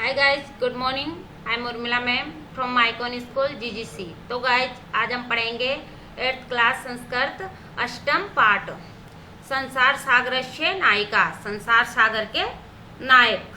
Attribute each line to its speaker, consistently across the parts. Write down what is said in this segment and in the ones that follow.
Speaker 1: Hi guys, good morning. I am Urmila ma'am from माइकॉन school GGC. तो guys आज हम पढ़ेंगे 8th क्लास संस्कृत अष्टम पाठ संसार सागरस्य नायिका, संसार सागर के नायक।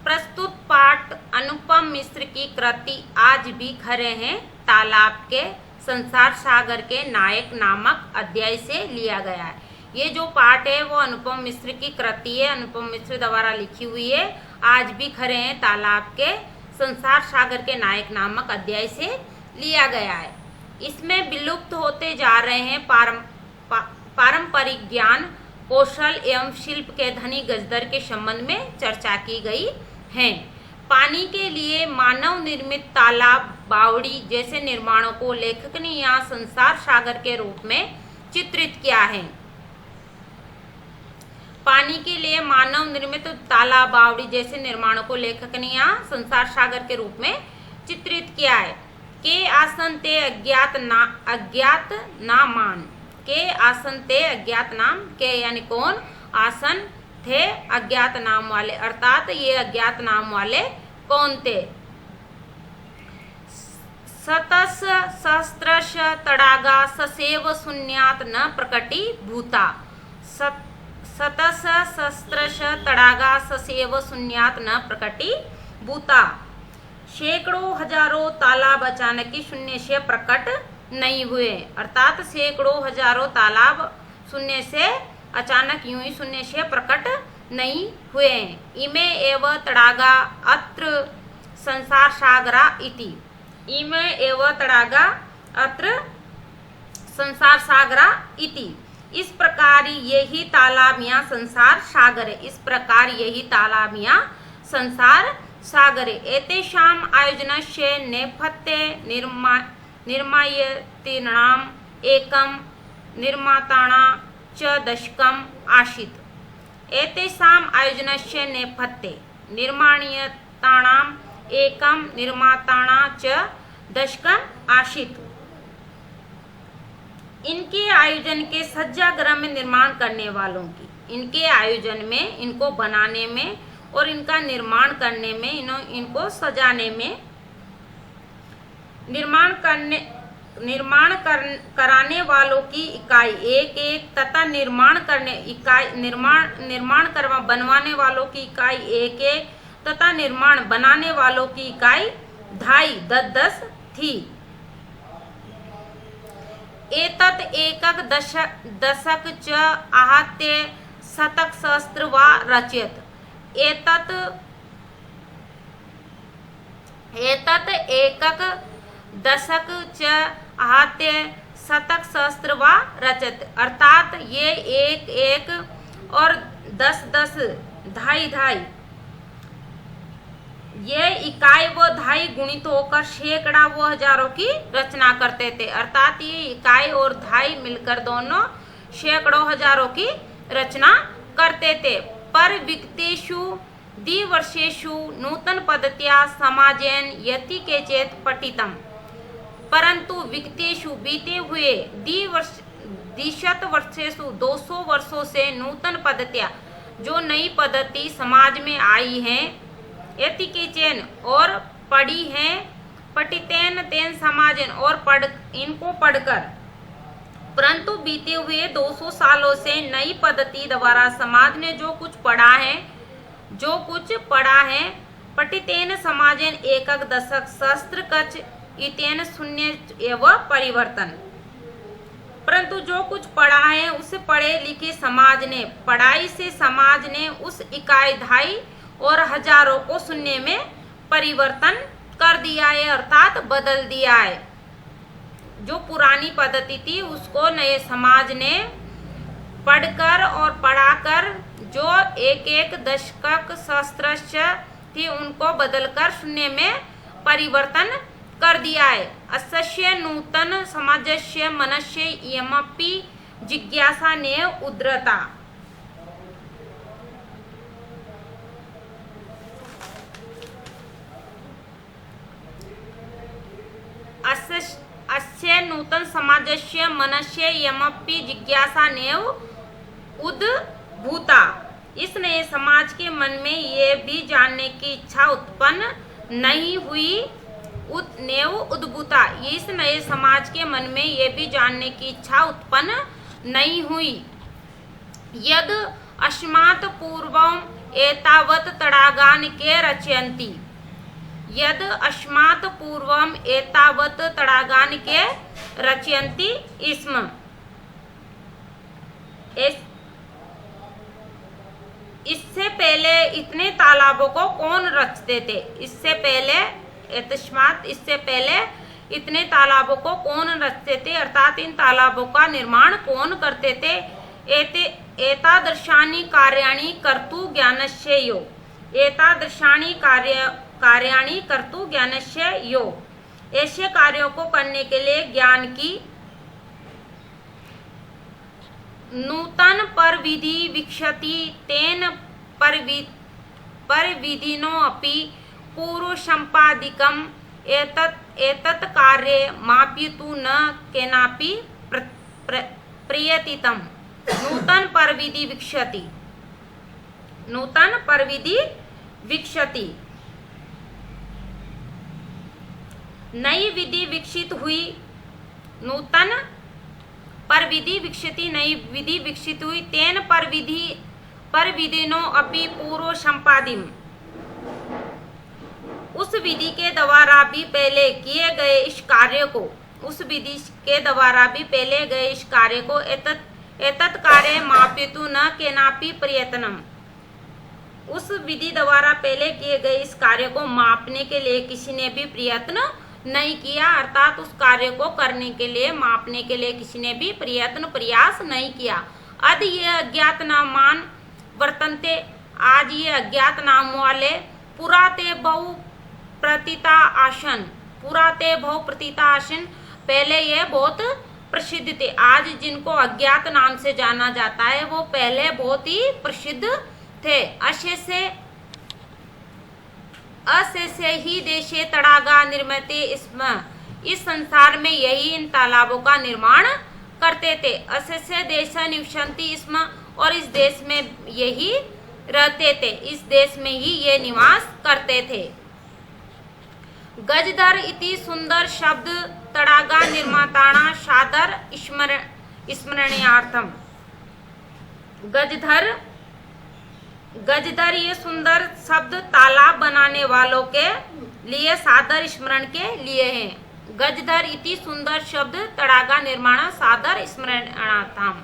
Speaker 1: प्रस्तुत पाठ अनुपम मिश्र की कृति आज भी खरे हैं तालाब के संसार सागर के नायक नामक अध्याय से लिया गया है। ये जो पाठ है वो अनुपम मिश्र की कृति है, अनुपम मिश्र द्वारा लिखी हुई है। आज भी खरे हैं तालाब के संसार सागर के नायक नामक अध्याय से लिया गया है। इसमें विलुप्त होते जा रहे हैं पारंपरिक ज्ञान, कौशल एवं शिल्प के धनी गजदर के संबंध में चर्चा की गई है। पानी के लिए मानव निर्मित तालाब, बावड़ी जैसे निर्माणों को लेखक ने यहाँ संसार सागर के रूप में चित्रित किया है। पानी के लिए मानव निर्मित तालाब, बावड़ी जैसे निर्माणों को लेखक ने यहाँ संसार सागर के रूप में चित्रित किया है। के आसन ते अज्ञात ना मान, के आसन ते अज्ञात नाम, के यानी कौन, आसन थे अज्ञात नाम वाले, अर्थात ये अज्ञात नाम वाले कौन थे। सतस सहस्त्रश तड़ागा ससेव शून्यात न प्रकटी भूता, सतस सहस्त्रश तड़ागा ससेव शून्यात न प्रकटी भूता। सैकड़ों हजारों तालाब अचानक ही शून्य से प्रकट नहीं हुए, अर्थात सैकड़ों हजारों तालाब शून्य से अचानक यूं ही शून्य से प्रकट नहीं हुए। इमे एव तड़ागा अत्र संसार सागरा इति, इमे एव तड़ागा अत्र संसार सागरा इति। इस प्रकार यही तालाब यहाँ संसार सागर है, इस प्रकार यही तालाब यहाँ संसार सागर है। एतेषाम् आयोजनस्य नेपथ्ये निर्मायतीनाम् एकं निर्माताना च दशकम् आसीत्। एतेषाम् आयोजनस्य नेपथ्ये निर्माणीयतानाम् एकं निर्माताना च दशकम् आसीत्। इनके आयोजन के सज्जागृह में निर्माण करने वालों की, इनके आयोजन में, इनको बनाने में और इनका निर्माण करने में, इनको सजाने में, कराने वालों की इकाई एक एक तथा बनवाने वालों की इकाई एक एक तथा निर्माण बनाने वालों की इकाई 2.5-10 थी। एतत् एकक दशक च आहत्य शतक सहस्त्र वा रचयत। एतत् एकक दशक च आहत्य शतक सहस्त्र वा रचत, अर्थात ये एक एक और 10-10, 2.5-2.5 ये इकाई व 2.5 गुणित होकर सैकड़ा व हजारों की रचना करते थे, अर्थात ये इकाई और 2.5 मिलकर दोनों सैकड़ों हजारों की रचना करते थे। पर विगतेषु द्विवर्षेषु नूतन पद्धत्या समाजेन यति केचित् पठितम्, परंतु विगतेषु बीते हुए द्विशत वर्षेषु 200 वर्षों से नूतन पद्धतियाँ, जो नई पद्धति समाज में आई हैं, यति केचन और पढ़ी हैं, पठितेन तेन समाजन और इनको पढ़कर, परंतु बीते हुए 200 सालों से नई पद्धति द्वारा समाज ने जो कुछ पढ़ा है, पठितेन समाजन एकक दशक सहस्त्र कच इतेन शून्य एवं परिवर्तन, परंतु जो कुछ पढ़ा है उसे पढ़े लिखे समाज ने, पढ़ाई से समाज ने उस इकाई 2.5 और हजारों को शून्य में परिवर्तन कर दिया है, अर्थात बदल दिया है। जो पुरानी पद्धति थी उसको नए समाज ने पढ़कर और पढ़ाकर जो एक एक दशक सहस्त्र थी उनको बदलकर शून्य में परिवर्तन कर दिया है। अस्य नूतन समाजस्य मनस्य यमपि जिज्ञासा ने उद्रता। अस्य नूतन समाजस्य मनस्य यमपि जिज्ञासा नेव उद्भूता। इस नए समाज के मन में ये भी जानने की इच्छा उत्पन्न नहीं हुई नेव उद्भूता। इस नए समाज के मन में ये भी जानने की इच्छा उत्पन्न नहीं हुई यद अस्मात् पूर्वम एतावत् तड़ागान के रचयन्ति। यद अस्मात् पूर्वम एतावत् तड़ागान के रचयन्ति स्म। इससे पहले इतने तालाबों को कौन रचते थे? इससे पहले इतने तालाबों को कौन रचते थे, अर्थात इन तालाबों का निर्माण कौन करते थे? एतादृशानि कार्याणि कर्तु ज्ञानस्य यो। एतादृशानि कार्याणि कर्तु ज्ञानस्य यो। ऐसे कार्यों को करने के लिए ज्ञान की नूतन परविधि विक्षति तेन परविधिनो अपि पूर्व संपादिकम एतत् कार्ये मापयितु न केनापि प्रयतितम। नूतन परविधि विक्षति। नूतन परविधि विक्षति, नई विधि विकसित हुई। नूतन परविधि विकसिति, नई विधि विकसित हुई। तेन परविधिनो अपि पूर्व संपादिम। उस विधि के द्वारा भी पहले किए गए इस कार्य को, उस विधि के द्वारा भी पहले गए इस कार्य को एतत् कार्य मापयितु न केनापि प्रयत्नम। उस विधि द्वारा पहले किए गए इस कार्य को मापने के लिए किसी ने भी प्रयत्न नहीं किया, अर्थात उस कार्य को करने के लिए, मापने के लिए किसी ने भी प्रयास नहीं किया। अद ये अज्ञात नामान वर्तन्ते। आज ये अज्ञात नाम वाले पुराते बहु प्रतीता आसन। पुराते बहु प्रतीता आसन, पहले ये बहुत प्रसिद्ध थे। आज जिनको अज्ञात नाम से जाना जाता है वो पहले बहुत ही प्रसिद्ध थे। अशेषे ही देशे तड़ागा निर्मते स्म। इस संसार में यही इन तालाबों का निर्माण करते थे। अशेषे देश निवसन्ति स्म, और इस देश में यही रहते थे, इस देश में ही ये निवास करते थे। गजधर इति सुंदर शब्द तड़ागा निर्माताना सादर स्मरणार्थम। गजधर ये सुंदर शब्द तालाब बनाने वालों के लिए सादर स्मरण के लिए है। गजधर इति सुंदर शब्द तड़ागा निर्माण सादर स्मरणार्थम,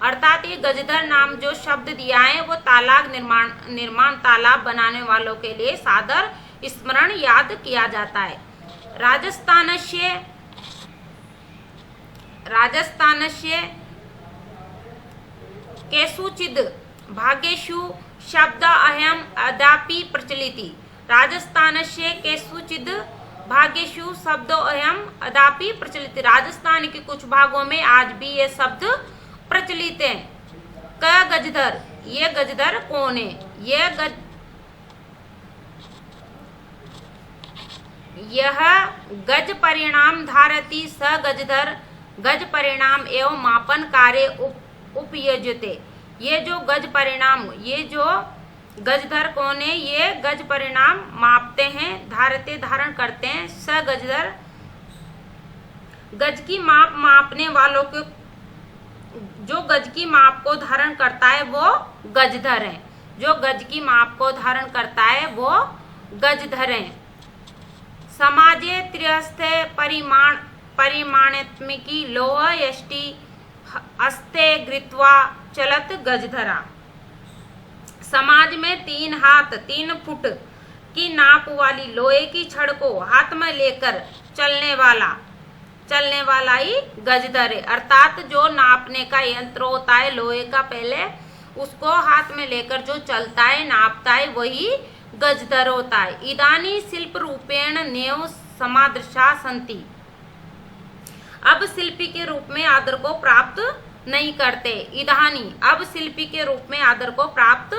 Speaker 1: अर्थात ये गजधर नाम जो शब्द दिया है वो तालाब निर्माण तालाब बनाने वालों के लिए सादर स्मरण याद किया जाता है। राजस्थानस्य केषुचिद् भागेषु शब्द अयम् अद्यापि प्रचलिति। राजस्थानस्य केषुचिद् भागेषु शब्द अयम् अद्यापि प्रचलित। राजस्थान के कुछ भागों में आज भी ये शब्द प्रचलित है। क गजधर, ये गजधर कौन है? यह गज परिणाम धारती स गजधर। गज परिणाम एवं मापन कार्य उपयुज्यते। ये जो गज परिणाम, ये जो गजधर कौन है? ये गज परिणाम मापते हैं, धारते धारण करते हैं। स गजधर, गज की माप मापने वालों के, जो गज की माप को धारण करता है वो गजधर है। जो गज की माप को धारण करता है वो गजधर है। समाजे त्रिहस्ते परिमाणात्मिकी लोह यष्टि हस्ते गृत्वा चलत गजधरा। समाज में 3 हाथ 3 फुट की नाप वाली लोहे की छड़ को हाथ में लेकर चलने वाला ही गजधर है। अर्थात जो नापने का यंत्र होता है लोहे का, पहले उसको हाथ में लेकर जो चलता है, नापता है, वही गजधर होता है। इदानी शिल्प रूपेण नेव समादृशा सन्ति। अब शिल्पी के रूप में आदर को प्राप्त नहीं करते। इदानी, अब शिल्पी के रूप में आदर को प्राप्त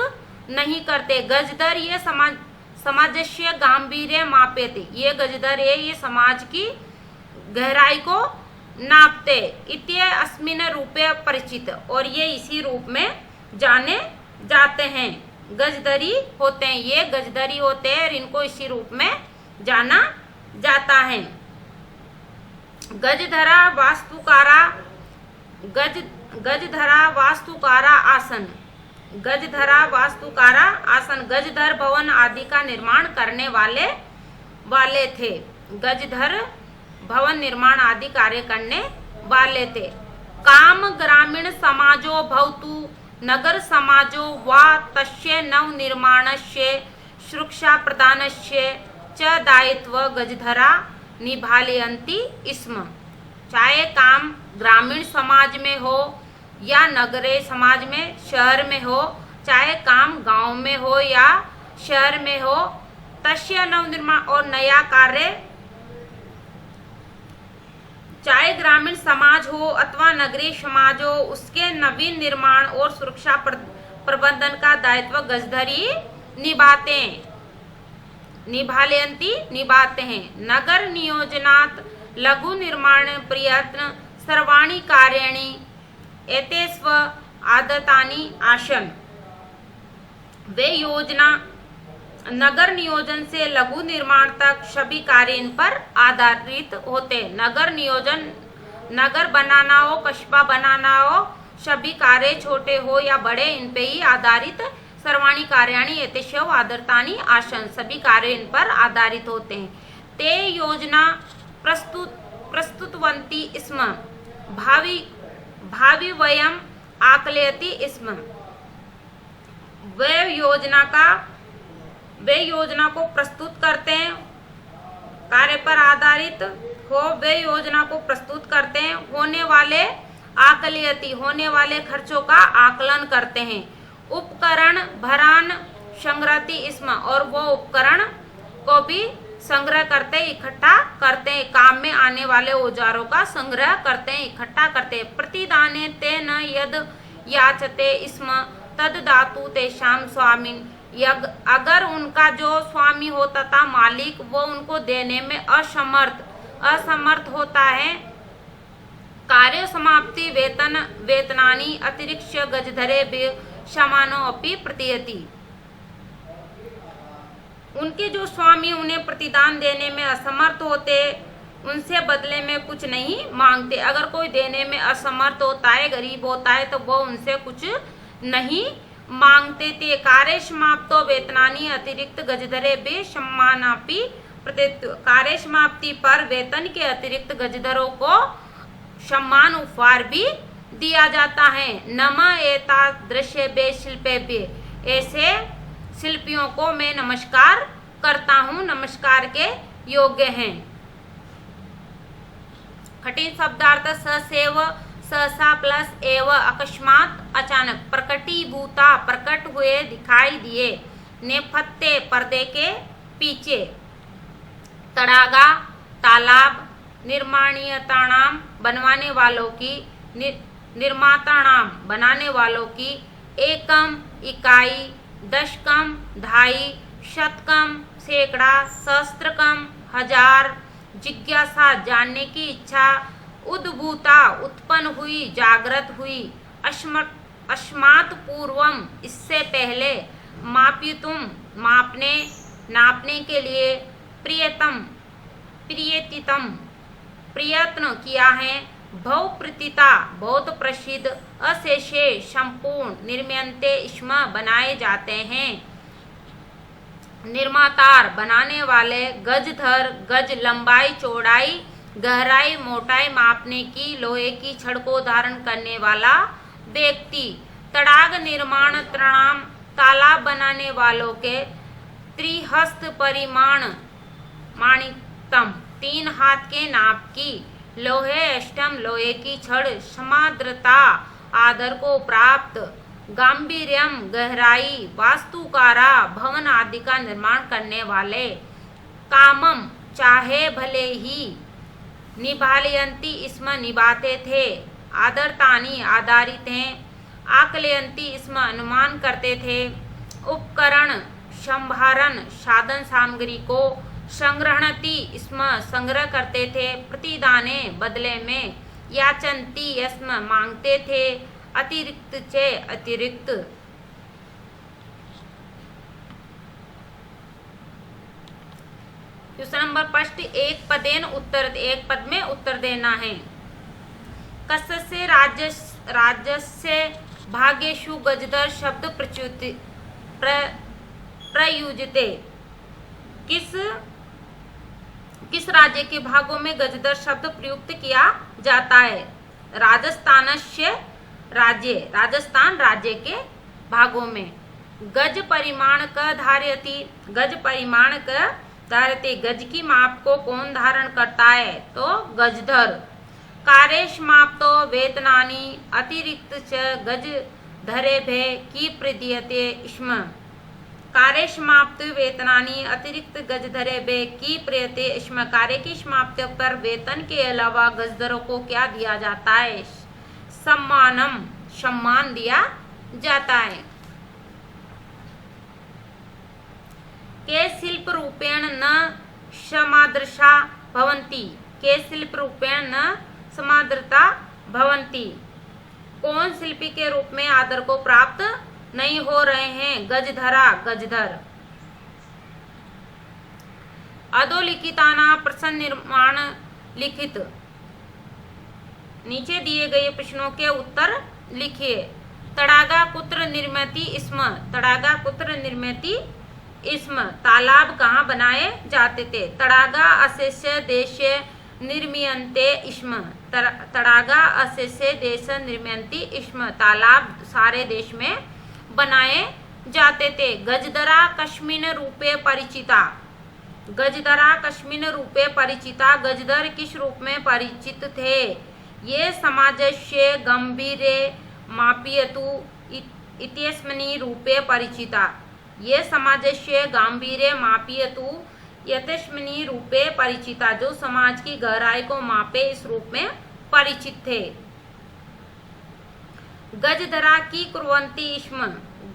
Speaker 1: नहीं करते। गजधर ये समाजस्य गांभीर्य मापेते। ये गजधर है, ये समाज की गहराई को नापते। इत्य अस्मिन रूपे परिचित, और ये इसी रूप में जाने जाते हैं। गजधरी होते हैं, ये गजधरी होते हैं और इनको इसी रूप में जाना जाता है। गजधरा वास्तुकारा गजधरा वास्तुकारा आसन। गजधरा वास्तुकारा आसन गजधर भवन आदि का निर्माण करने वाले थे। गजधर भवन निर्माण आदि कार्य करने वाले थे। काम ग्रामीण समाजो भवतु नगर समाजो वा तस्य नव निर्माणस्य सुरक्षा प्रदानस्य च दायित्व गजधरा निभालयन्ति स्म। चाहे काम ग्रामीण समाज में हो या नगरीय समाज में, शहर में हो, चाहे काम गांव में हो या शहर में हो, तस्य नव निर्माण और नया कार्य, चाहे ग्रामीण समाज हो अथवा नगरीय समाज हो, उसके नवीन निर्माण और सुरक्षा प्रबंधन का दायित्व गजधरी निभाते हैं। नगर नियोजनात् लघु निर्माण प्रयत्न सर्वाणि कार्याणि एतेष्व आदतानि आसन। वे योजना नगर नियोजन से लघु निर्माण तक सभी कार्य इन पर आधारित होते। नगर नियोजन, नगर बनाना हो, कस्बा बनाना हो, सभी कार्य छोटे हो या बड़े इन पे ही आधारित। सर्वाणि कार्याणि एतेषु आदतानि आसन, सभी कार्य इन पर आधारित होते हैं। ते योजना प्रस्तुतवन्ति स्म भावी वयम आकलयति स्म। वे योजना को प्रस्तुत करते हैं, कार्य पर आधारित हो, वे योजना को प्रस्तुत करते हैं, होने वाले आकलयति होने वाले खर्चों का आकलन करते हैं। उपकरण भरान संग्रहति स्म, और वो उपकरण को भी संग्रह करते, इकट्ठा करते हैं, काम में आने वाले औजारों का संग्रह करते हैं, इकट्ठा करते हैं। प्रतिदाने तेन यद याचते स्म तद दातु तेषाम स्वामिन्। अगर उनका जो स्वामी होता था, मालिक, वो उनको देने में असमर्थ होता है, कार्य समाप्ति वेतनानि अतिरिक्त गजधरे समानो अपि प्रतीयति। उनके जो स्वामी उन्हें प्रतिदान देने में असमर्थ होते, उनसे बदले में कुछ नहीं मांगते। अगर कोई देने में असमर्थ होता है, गरीब होता है, तो वो उनसे कुछ नहीं मांगते थे। कार्य समाप्तो वेतनानि अतिरिक्त गजधरे बे सम्मानापि प्रत्येत। कार्य समाप्ति पर वेतन के अतिरिक्त गजधरों को सम्मान उपहार भी दिया जाता है। नमः एतादृशेभ्यः शिल्पेभ्यः, ऐसे शिल्पियों को मैं नमस्कार करता हूँ, नमस्कार के योग्य हैं। कठिन शब्दार्थ ससेव सहसा प्लस एव अकस्मात अचानक। प्रकटीभूता प्रकट हुए, दिखाई दिए। नेपथ्य पर्दे के पीछे। तड़ागा तालाब। निर्माणीयताणाम बनवाने वालों की, निर्माताणाम बनाने वालों की। एकम इकाई, दशकम ढाई, शतकम सैकड़ा, सहस्त्रकम हजार। जिज्ञासा जानने की इच्छा। उद्भूता उत्पन्न हुई, जागृत हुई। अस्मात् पूर्वम इससे पहले। मापितुम मापने, नापने के लिए। प्रियतितम प्रयत्न किया है। भवप्रतिता बहुत प्रसिद्ध। अशेषे संपूर्ण। निर्म्यन्ते स्म बनाए जाते हैं। निर्मातार बनाने वाले। गजधर गज लंबाई चौड़ाई गहराई मोटाई मापने की, लोहे की छड़ को धारण करने वाला व्यक्ति। तड़ाग निर्माण त्रणाम तालाब बनाने वालों के। त्रिहस्त परिमाण माणिकतम 3 हाथ के नाप की। लोहे अष्टम लोहे की छड़। समाद्रता आदर को प्राप्त। गांभीर्यम गहराई। वास्तुकारा भवन आदि का निर्माण करने वाले। कामम चाहे भले ही। निभालयन्ति स्म निभाते थे। आदरतानि आधारित हैं। आकलयन्ति स्म अनुमान करते थे। उपकरण संभारण साधन सामग्री को। संग्रहणति स्म संग्रह करते थे। प्रतिदाने बदले में। याचन्ति स्म मांगते थे। अतिरिक्त चे अतिरिक्त। क्वेश्चन नंबर फर्स्ट, एक पदेन उत्तर, एक पद में उत्तर देना है। कस्य राज्यस्य भागेषु गजधर शब्द प्रयुज्यते। किस राज्य के भागों में गजधर शब्द प्रयुक्त किया जाता है? राजस्थानस्य राज्य, राजस्थान राज्य के भागों में। गज परिमाण का धारयति, गज परिमाण का धारयति, गज की माप को कौन धारण करता है? तो गजधर। कारेश मापतो वेतनानि अतिरिक्त च गज धरेभे की प्रदीयते स्म। कारेश माप्त वेतनानि अतिरिक्त गजधरेभे की प्रयते स्म। कार्य की समाप्ति पर वेतन के अलावा गजधरों को क्या दिया जाता है? सम्मानम, सम्मान दिया जाता है। के शिल्प रूपेण न समादृशा भवन्ति, के शिल्प रूपेण न समादृता भवन्ति। कौन शिल्पी के रूप में आदर को प्राप्त नहीं हो रहे हैं? गजधरा, गजधर। अधोलिखिताना प्रश्न निर्माण लिखित, नीचे दिए गए प्रश्नों के उत्तर लिखिए। तड़ागा कुत्र निर्मिति स्म, तड़ागा कुत्र निर्मिति स्म, तालाब कहाँ बनाए जाते थे? तड़ागा अशेष्य देश निर्मीयन्ते स्म, तड़ागा अशेष्य देश निर्मीयन्ति स्म, तालाब सारे देश में बनाए जाते थे। गजधरा कस्मिन् रूपे परिचिता, गजधरा कस्मिन् रूपे परिचिता, गजधर किस रूप में परिचित थे? ये समाजस्य गंभीरे मापयतु इत्यस्मिन् रूपे परिचिता, ये समाजस्य गंभीरे मापयतु यतस्मिन् रूपे परिचिता, जो समाज की गहराई को मापे इस रूप में परिचित थे। गजधरा की कुर्वन्ति स्म,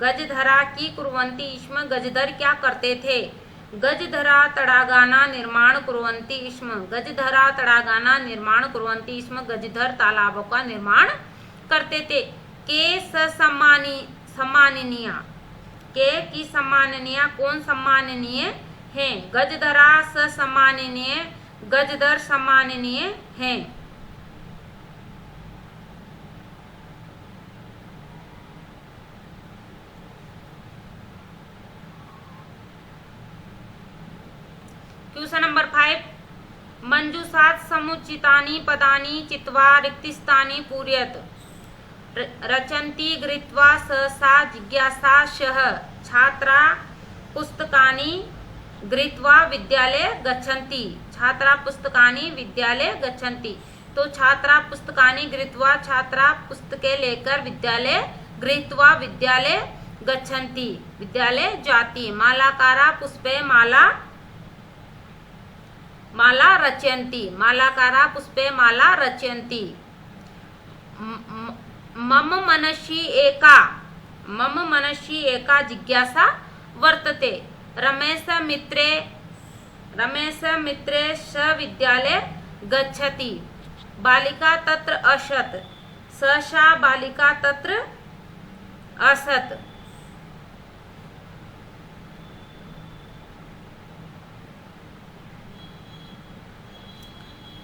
Speaker 1: गजधरा की कुर्वन्ति स्म, गजधर क्या करते थे? गजधरा तड़ागाना निर्माण कुर्वन्ति स्म, गजधरा तड़ागाना निर्माण कुर्वन्ति स्म, गजधर तालाबों का निर्माण करते थे। के सम्माननीय, के की सम्माननीय, कौन सम्माननीय हैं? गजधरा सम्माननीय, गजधर सम्माननीय हैं। क्वेश्चन नंबर 5, मंजूषात् समुचितानि पदानि चित्वा रिक्तस्थानि पूरयत। रचन्ति गृहीत्वा सहसा जिज्ञासा सह छात्रा पुस्तकानि गृहीत्वा विद्यालय गच्छन्ति, छात्रा पुस्तकानि विद्यालय गच्छन्ति। तो छात्रा पुस्तकानि गृहीत्वा, छात्रा पुस्तकें लेकर, विद्यालय गृहीत्वा विद्यालय गच्छन्ति, विद्यालय जाती। मालाकारा पुष्पे माला, माला रचयन्ति, मालाकारा पुष्पे माला रचयन्ति। मम मनसि एका, मम मनसि एका जिज्ञासा वर्तते। रमेश मित्रे स विद्यालय गच्छति, बालिका तत्र असत्, सा बालिका तत्र असत्।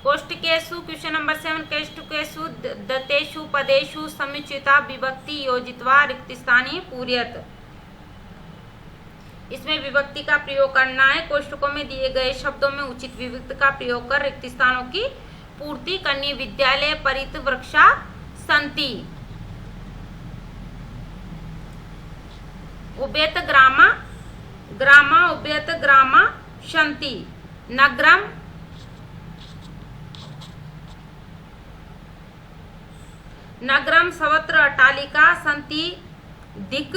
Speaker 1: कोष्टकेषु क्वेश्चन नंबर 7, कोष्टकेषु दत्तेषु पदेषु समुचिता विभक्ति योजित्वा रिक्तस्थानि पूरयत। इसमें विभक्ति का प्रयोग करना है। कोष्टकों में दिए गए शब्दों में उचित विभक्ति का प्रयोग कर रिक्त स्थानों की पूर्ति करनी। विद्यालय परित वृक्षा सन्ति, उभयत ग्रामा, ग्रामा उभयत ग्रामा सन्ति। नगरम, नगरम सर्वत्र अट्टालिका सन्ति। दिक्,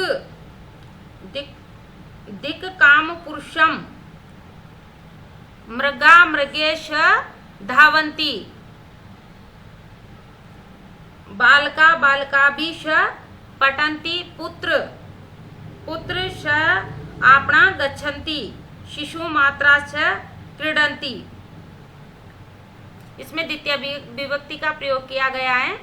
Speaker 1: दिक् काम पुरुषम, मृगा मृगेश धावन्ति। बालका बालकाभिः पठन्ति, पुत्र पुत्र स आपणा गच्छन्ति, शिशु मात्रा च क्रीडन्ति। इसमें द्वितीय विभक्ति का प्रयोग किया गया है।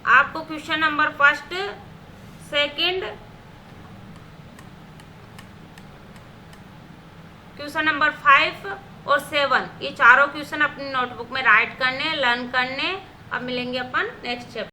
Speaker 1: आपको question number first second question number 5 और 7 ये चारों क्वेश्चन अपनी नोटबुक में राइट करने, लर्न करने। अब मिलेंगे अपन नेक्स्ट चैप्टर।